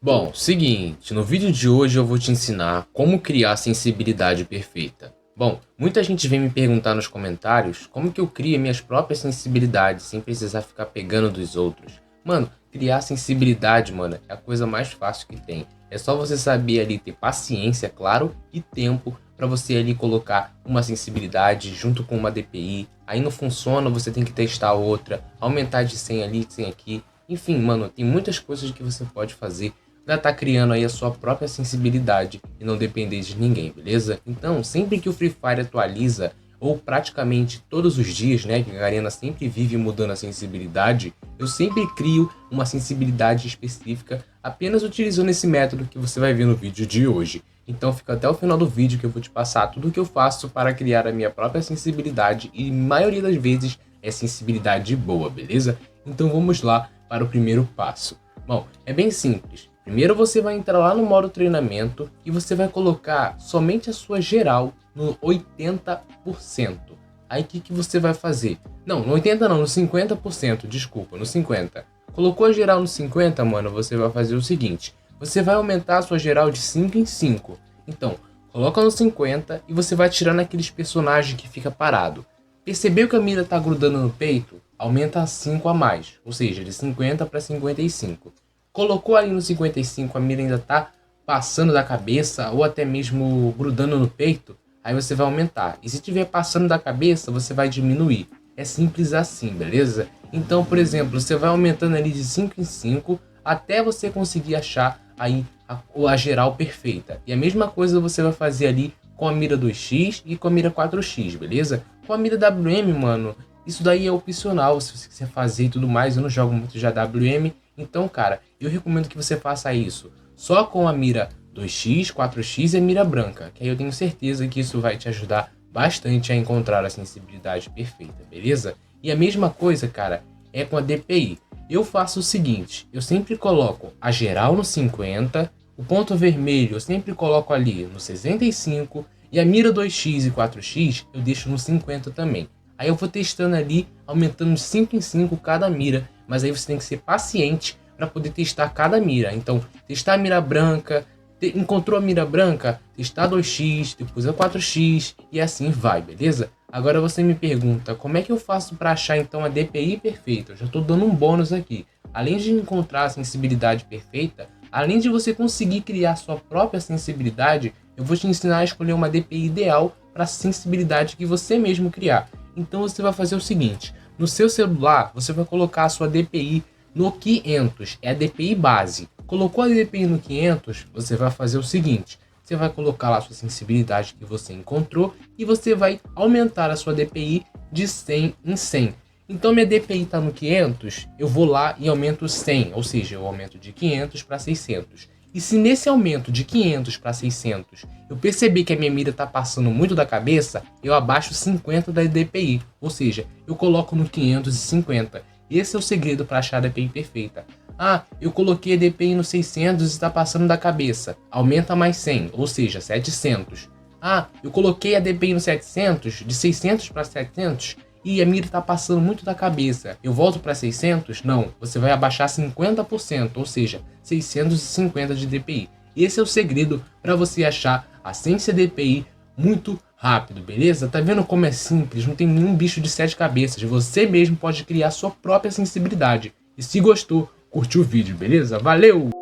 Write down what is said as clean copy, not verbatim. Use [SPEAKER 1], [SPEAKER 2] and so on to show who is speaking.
[SPEAKER 1] Bom, seguinte, no vídeo de hoje eu vou te ensinar como criar sensibilidade perfeita. Bom, muita gente vem me perguntar nos comentários como que eu crio minhas próprias sensibilidades sem precisar ficar pegando dos outros. Mano, criar sensibilidade, mano, é a coisa mais fácil que tem. É só você saber ali ter paciência, claro, e tempo para você ali colocar uma sensibilidade junto com uma DPI. Aí não funciona, você tem que testar outra, aumentar de 100 ali, de 100 aqui. Enfim, mano, tem muitas coisas que você pode fazer para estar criando aí a sua própria sensibilidade e não depender de ninguém, beleza? Então, sempre que o Free Fire atualiza, ou praticamente todos os dias, né, que a Garena sempre vive mudando a sensibilidade, eu sempre crio uma sensibilidade específica apenas utilizando esse método que você vai ver no vídeo de hoje. Então fica até o final do vídeo que eu vou te passar tudo o que eu faço para criar a minha própria sensibilidade e maioria das vezes é sensibilidade boa, beleza? Então vamos lá para o primeiro passo. Bom, é bem simples. Primeiro você vai entrar lá no modo treinamento e você vai colocar somente a sua geral no 80%. Aí o que você vai fazer? Não, no 80 não, no 50%, desculpa, no 50%. Colocou a geral no 50%, mano, você vai fazer o seguinte. Você vai aumentar a sua geral de 5 em 5. Então, coloca no 50 e você vai tirando aqueles personagens que fica parado. Percebeu que a mira tá grudando no peito? Aumenta a 5 a mais, ou seja, de 50 para 55. Colocou ali no 55, a mira ainda tá passando da cabeça ou até mesmo grudando no peito, aí você vai aumentar. E se estiver passando da cabeça, você vai diminuir. É simples assim, beleza? Então, por exemplo, você vai aumentando ali de 5 em 5 até você conseguir achar aí a geral perfeita. E a mesma coisa você vai fazer ali com a mira 2x e com a mira 4x, beleza? Com a mira WM, mano, isso daí é opcional se você quiser fazer e tudo mais. Eu não jogo muito já WM. Então, cara, eu recomendo que você faça isso só com a mira 2x, 4x e a mira branca, que aí eu tenho certeza que isso vai te ajudar bastante a encontrar a sensibilidade perfeita, beleza? E a mesma coisa, cara, é com a DPI. Eu faço o seguinte, eu sempre coloco a geral no 50, o ponto vermelho eu sempre coloco ali no 65 e a mira 2x e 4x eu deixo no 50 também. Aí eu vou testando ali, aumentando de 5 em 5 cada mira, mas aí você tem que ser paciente para poder testar cada mira. Então, testar a mira branca, encontrou a mira branca, testar 2x, depois a 4x e assim vai, beleza? Agora você me pergunta, como é que eu faço para achar então a DPI perfeita? Eu já estou dando um bônus aqui. Além de encontrar a sensibilidade perfeita, além de você conseguir criar sua própria sensibilidade, eu vou te ensinar a escolher uma DPI ideal para a sensibilidade que você mesmo criar. Então você vai fazer o seguinte, no seu celular você vai colocar a sua DPI no 500, é a DPI base. Colocou a DPI no 500, você vai fazer o seguinte, você vai colocar lá a sua sensibilidade que você encontrou e você vai aumentar a sua DPI de 100 em 100. Então minha DPI está no 500, eu vou lá e aumento 100, ou seja, eu aumento de 500 para 600. E se nesse aumento de 500 para 600 eu perceber que a minha mira está passando muito da cabeça, eu abaixo 50 da DPI, ou seja, eu coloco no 550. Esse é o segredo para achar a DPI perfeita. Ah, eu coloquei a DPI no 600 e está passando da cabeça, aumenta mais 100, ou seja, 700. Ah, eu coloquei a DPI no 700, de 600 para 700, e a mira está passando muito da cabeça. Eu volto para 600? Não, você vai abaixar 50%, ou seja, 650 de DPI. Esse é o segredo para você achar a Sense DPI muito rápido, beleza? Tá vendo como é simples? Não tem nenhum bicho de 7 cabeças. Você mesmo pode criar sua própria sensibilidade. E se gostou, curte o vídeo, beleza? Valeu!